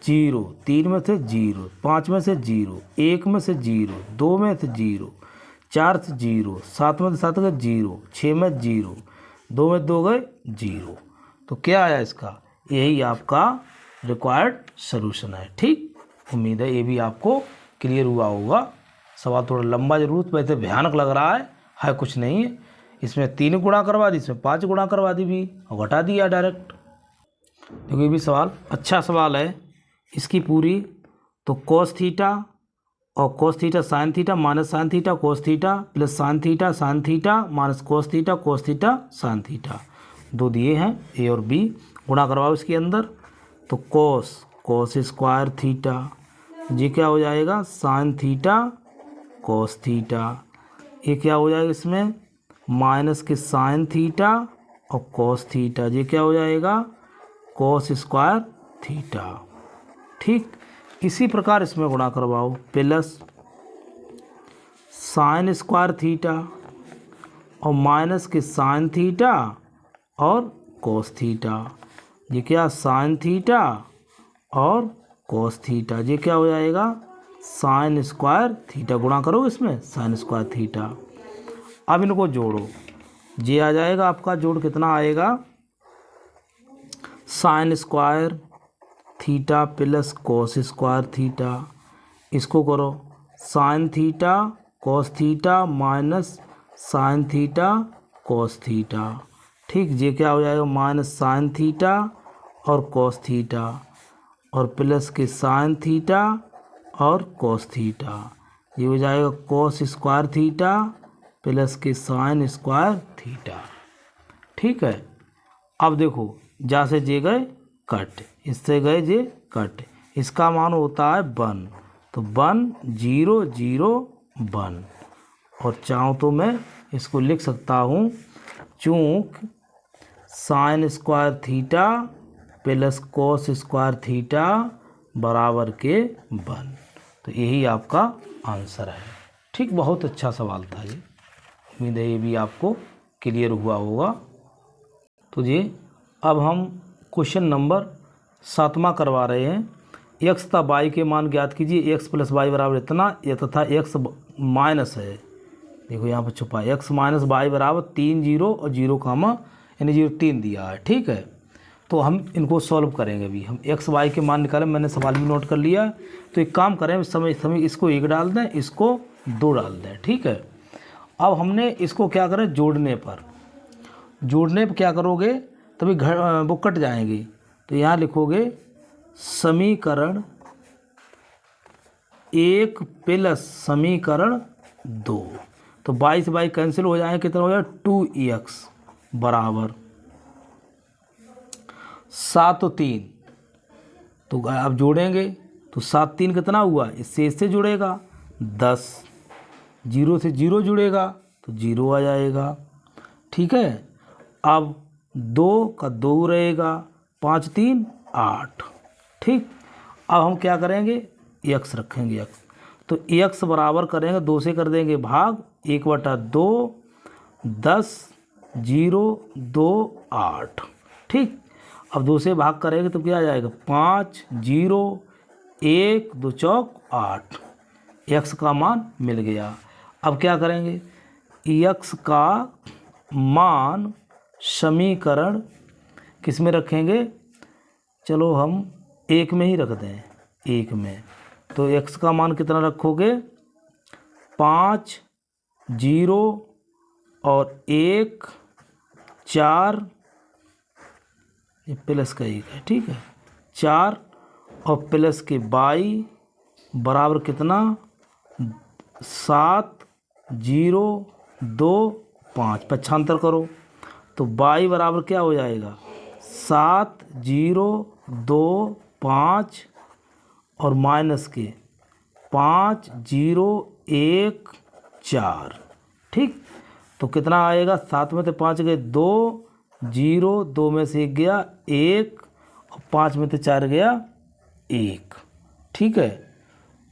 0, 3 में से 0, 5 में से 0, 1 में से 0, 2 में से 0, 4 से 0, 7 में से 7 गए 0, 6 में 0, 2 में 2 गए 0। तो क्या आया इसका, यही आपका रिक्वायर्ड सॉल्यूशन है। ठीक, उम्मीद है ये भी आपको क्लियर हुआ होगा। सवाल थोड़ा लंबा जरूर, वैसे भयानक लग रहा है कुछ नहीं है। इसमें 3 गुणा करवा दी, इसमें 5 गुणा करवा दी भी और घटा दिया डायरेक्ट। देखो ये भी सवाल अच्छा सवाल है। इसकी पूरी तो cos थीटा और cos theta sine theta minus sine theta cos theta plus sine theta minus cos theta sine theta, 2 दिए हैं ए और बी। गुणा करवाओ इसके अंदर, तो cos स्क्वायर थीटा, ये क्या हो जाएगा साइन थीटा cos थीटा, ये क्या हो जाएगा इसमें माइनस के साइन थीटा और cos थीटा, ये क्या हो जाएगा cos स्क्वायर थीटा। ठीक, इसी प्रकार इसमें गुणा करवाओ, प्लस साइन स्क्वायर थीटा और माइनस के साइन थीटा और cos थीटा, ये क्या साइन थीटा और cos थीटा, ये क्या हो जाएगा साइन स्क्वायर थीटा। गुणा करो इसमें साइन स्क्वायर थीटा। अब इनको जोड़ो, ये आ जाएगा आपका जोड़ कितना आएगा sign square theta plus cos square theta. इसको करो sine theta cos theta minus sine theta cos theta. ठीक, ये क्या हो जाएगा माइनस साइन थीटा और cos थीटा और प्लस के साइन थीटा और cos थीटा, ये हो जाएगा cos स्क्वायर थीटा प्लस के साइन स्क्वायर थीटा। ठीक है, अब देखो जा से जे गए कट, इससे गए जे कट, इसका मान होता है 1, तो 1 0 0 1। और चाहूँ तो मैं इसको लिख सकता हूँ चूँक sine square theta plus cos square theta बराबर के 1। तो यही आपका आंसर है। ठीक, बहुत अच्छा सवाल था ये। उम्मीद है ये भी आपको क्लियर हुआ होगा। तो जी अब हम क्वेश्चन नंबर 7वां करवा रहे हैं। x तथा y के मान ज्ञात कीजिए। x प्लस वाई बराबर इतना तथा x माइनस है, देखो यहाँ पर छुपा है, x माइनस वाई बराबर 3 0 और 0 कामा यानी 0 3 दिया है। ठीक है, तो हम इनको सॉल्व करेंगे। अभी हम x y के मान निकालें, मैंने सवाल भी नोट कर लिया। तो एक काम करें, समय इसको 1 डाल दें, इसको 2 डाल दें। ठीक है, अब हमने इसको क्या करें, जोड़ने पर क्या करोगे, तभी वो कट जाएंगे। तो यहाँ लिखोगे समीकरण 1 प्लस समीकरण 2। तो 22 से 22 कैंसिल हो जाएंगे, कितना हो जाएगा 2x बराबर 7 और 3। तो अब जोड़ेंगे तो 7 3 कितना हुआ, इससे जुड़ेगा 10, 0 से 0 जुड़ेगा तो 0 आ जाएगा। ठीक है, अब 2 का 2 रहेगा, 5 3 8। ठीक, अब हम क्या करेंगे, x रखेंगे x। तो x बराबर करेंगे 2 से कर देंगे भाग, 1/2 10 0 2 8। ठीक, अब 2 से भाग करेंगे तो क्या आ जाएगा 5 0 1 2 चौक 8। x का मान मिल गया। अब क्या करेंगे, x का मान समीकरण किस में रखेंगे, चलो हम 1 में ही रख दें, 1 में। तो x का मान कितना रखोगे, 5 0 और 1 4, ये प्लस का 1 है। ठीक है, 4 और प्लस के 22 बराबर कितना 7 0 2 5। पक्षांतर करो तो 22 बराबर क्या हो जाएगा 7 0 2 5 और माइनस के 5 0 1 4। ठीक, तो कितना आएगा, 7 में से 5 गए 2 0 2 में से 1 गया 1 और 5 में से 4 गया 1। ठीक है,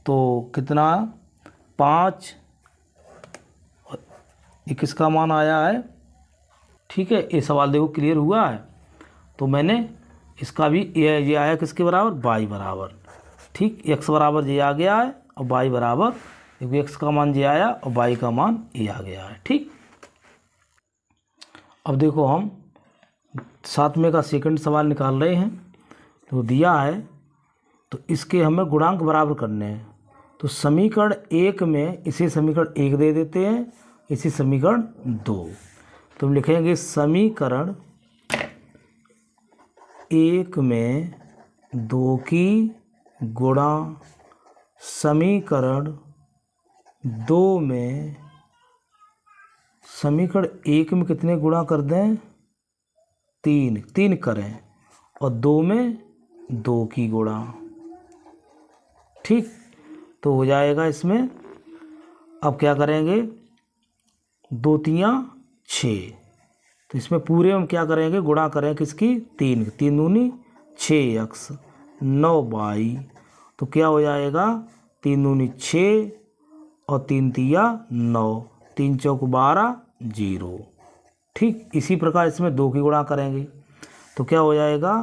तो कितना 5 ये किसका मान आया है। ठीक है, ये सवाल देखो क्लियर हुआ है। तो मैंने इसका भी ये आया किसके बराबर, y बराबर। ठीक, x बराबर ये आ गया है और y बराबर, क्योंकि x का मान ये आया और y का मान ये आ गया है। ठीक, अब देखो हम 7वें का सेकंड सवाल निकाल रहे हैं। तो दिया है, तो इसके हमें गुणांक बराबर करने हैं। तो समीकरण 1 में इसे समीकरण 1 दे देते हैं, इसे समीकरण 2। तो हम लिखेंगे समीकरण 1 में 2 की गुणा समीकरण 2 में, समीकरण 1 में कितने गुणा कर दें, 3 करें और 2 में 2 की गुणा। ठीक, तो हो जाएगा इसमें। अब क्या करेंगे, 2 3 6। तो इसमें पूरे हम क्या करेंगे, गुणा करें किसकी, 3 3 दूनी 6x 9 y। तो क्या हो जाएगा 3 दूनी 6 और 3 तिया 9, 3 चौक 12 0। ठीक, इसी प्रकार इसमें 2 की गुणा करेंगे तो क्या हो जाएगा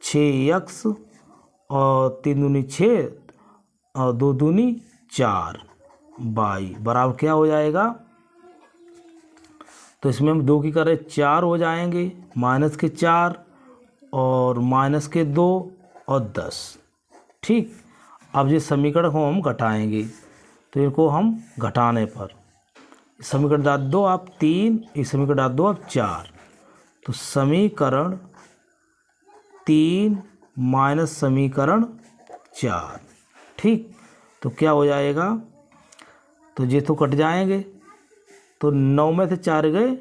6x और 3 दूनी 6 और 2 दूनी 4 y बराबर क्या हो जाएगा। तो इसमें हम 2 की करें 4 हो जाएंगे, माइनस के 4 और माइनस के 2 और 10। ठीक, अब ये समीकरण को हम घटाएंगे। तो इनको हम घटाने पर समीकरण डाल दो आप 3, इस समीकरण डाल दो आप 4। तो समीकरण 3 माइनस समीकरण 4। ठीक, तो क्या हो जाएगा, तो ये तो कट जाएंगे। तो 9 में से 4 गए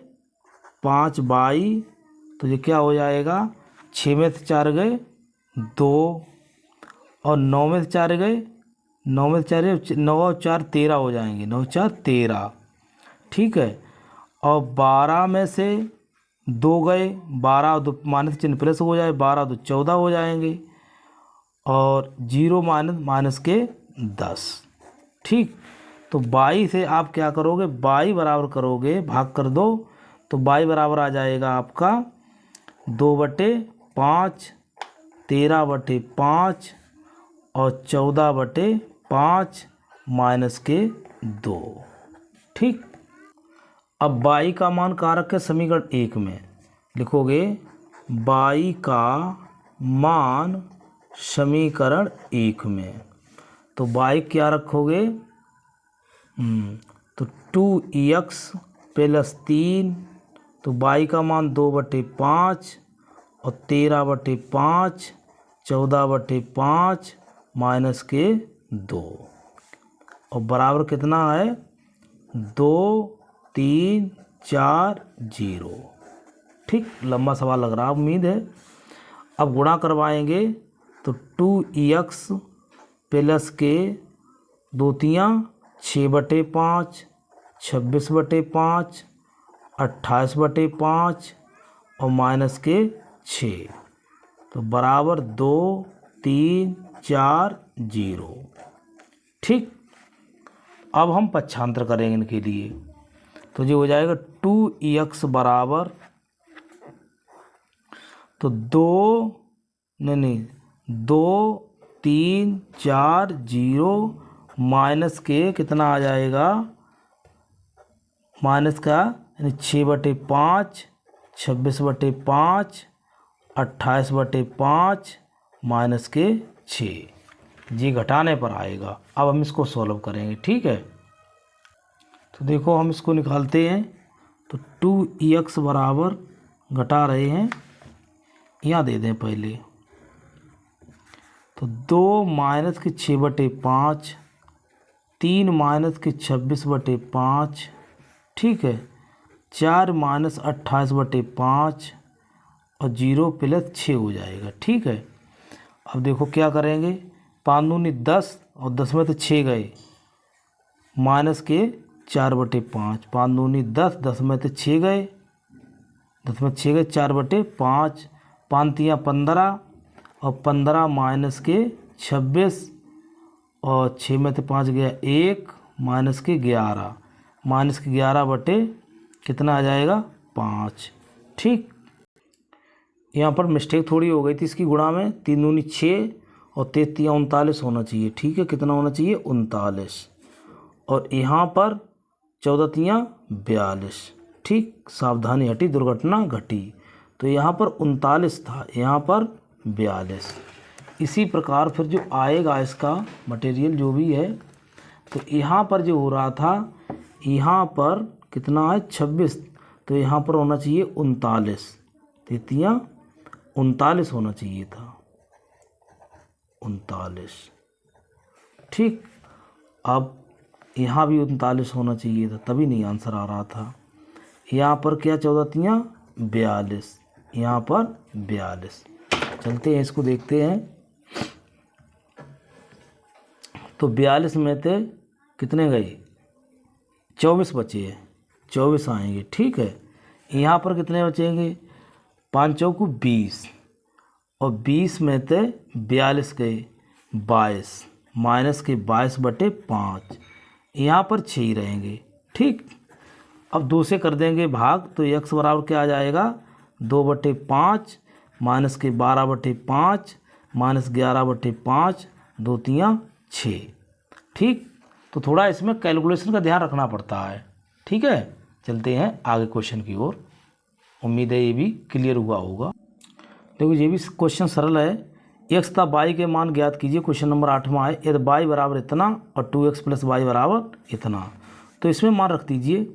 5 22। तो ये क्या हो जाएगा, 6 में से 4 गए 2 और 9 में से 4 गए 9 में से 4 9 और 4 13 हो जाएंगे, 9 4 13। ठीक है। और 12 में से 2 गए, 12 दो माइनस चिन्ह प्लस हो जाए, 12 दो 14 हो जाएंगे, और 0 माइनस माइनस के 10। ठीक, तो 22 से आप क्या करोगे, 22 बराबर करोगे, भाग कर दो, तो 22 बराबर आ जाएगा आपका 2/5, 13/5 और 14/5 माइनस के 2। ठीक, अब 22 का मान कहाँ रखें, समीकरण 1 में लिखोगे 22 का मान समीकरण 1 में, तो 22 क्या रखोगे, तो 2x + 3, तो 22 का मान 2/5 और 13/5, 14/5 माइनस के 2, और बराबर कितना है, 2 3 4 0। ठीक, लंबा सवाल लग रहा है, उम्मीद है। अब गुणा करवाएंगे तो 2x प्लस के 2 तियाँ 6/5, 26/5, 28/5 और माइनस के 6, तो बराबर 2 3 4 0। ठीक, अब हम पक्षांतर करेंगे इनके लिए, तो जो हो जाएगा 2x बराबर, तो 2 3 4 0 माइनस के कितना आ जाएगा, माइनस का यानी 6/5, 26/5, 28/5 माइनस के 6, जी घटाने पर आएगा। अब हम इसको सॉल्व करेंगे। ठीक है, तो देखो हम इसको निकालते हैं, तो 2x बराबर घटा रहे हैं, यहाँ दे दें पहले, तो 2 माइनस के 6/5, 3 माइनस के 26/5, ठीक है, 4 माइनस 28/5 और 0 + 6 हो जाएगा। ठीक है, अब देखो क्या करेंगे, 5 दूनी 10 और 10 में तो 6 गए, माइनस के 4/5, 5 दूनी 10, 10 में तो 6 गए, 10 में 6 गए, 4/5, 5 तियाँ 15 और 15 माइनस के 26 और 6 में तो 5 गया 1, माइनस के 11, माइनस के 11 बटे कितना आ जाएगा 5। ठीक, यहाँ पर मिस्टेक थोड़ी हो गई थी इसकी गुणा में, 3 दूनी 6 और 3 तियाँ 39 होना चाहिए। ठीक है, कितना होना चाहिए 39, और यहाँ पर 14 तियाँ 42। ठीक, सावधानी हटी, दुर्घटना घटी, तो यहाँ पर 39 था, यहाँ पर 42। इसी प्रकार फिर जो आएगा इसका मटेरियल जो भी है, तो यहाँ पर जो हो रहा था, यहाँ पर कितना है 26, तो यहाँ पर होना चाहिए 39, 39 होना चाहिए था, 39। ठीक, अब यहाँ भी 39 होना चाहिए था, तभी नहीं आंसर आ रहा था। यहाँ पर क्या 14 तियाँ 42, यहाँ पर 42। चलते हैं इसको देखते हैं, तो 42 में से कितने गए, 24 बचे हैं, 24 आएंगे। ठीक है, यहाँ पर कितने बचेंगे, 5 चौकू 20 और 20 में से 42 गए 22, माइनस के 22/5, यहाँ पर 6 ही रहेंगे। ठीक, अब 2 से कर देंगे भाग, तो x बराबर क्या आ जाएगा, 2/5 माइनस के 12/5 माइनस 11/5, 2 तियाँ 6। ठीक, तो थोड़ा इसमें कैलकुलेशन का ध्यान रखना पड़ता है। ठीक है, चलते हैं आगे क्वेश्चन की ओर, उम्मीद है ये भी क्लियर हुआ होगा। देखो ये भी क्वेश्चन सरल है, x तथा y के मान ज्ञात कीजिए। क्वेश्चन नंबर 8वां है, यदि y बराबर इतना और 2x + y बराबर इतना, तो इसमें मान रख दीजिए,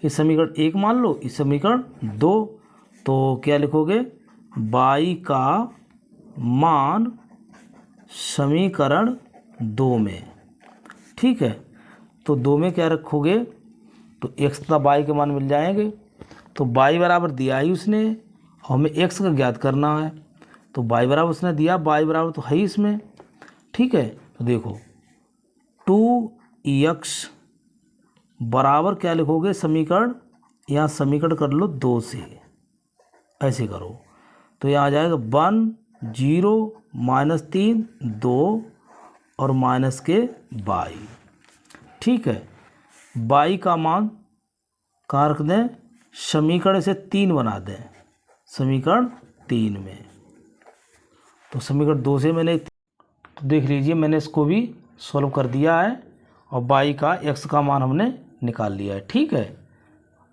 इस समीकरण 1 मान लो, इस समीकरण 2, तो क्या लिखोगे, y का मान समीकरण 2 में। ठीक है, तो 2 में क्या रखोगे, तो x तथा y के मान मिल जाएंगे, तो y बराबर दिया ही उसने, हमें x का ज्ञात करना है, तो y बराबर उसने दिया, y बराबर तो है ही इसमें। ठीक है, तो देखो 2x बराबर क्या लिखोगे समीकरण, यहाँ समीकरण कर लो 2 से, ऐसे करो तो यहाँ आ जाएगा 1 0 -3 2 और माइनस के y। ठीक है, y का मान कहाँ रख दें, समीकरण से 3 बना दें, समीकरण 3 में। तो समीकरण 2 से मैंने, तो देख लीजिए मैंने इसको भी सॉल्व कर दिया है और y का x का मान हमने निकाल लिया है। ठीक है,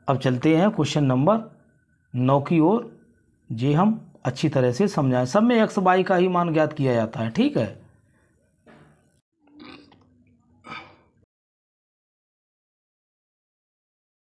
अब चलते हैं क्वेश्चन नंबर 9 की ओर, जे हम अच्छी तरह से समझाएं। सब में x y का ही मान ज्ञात किया जाता है। ठीक है।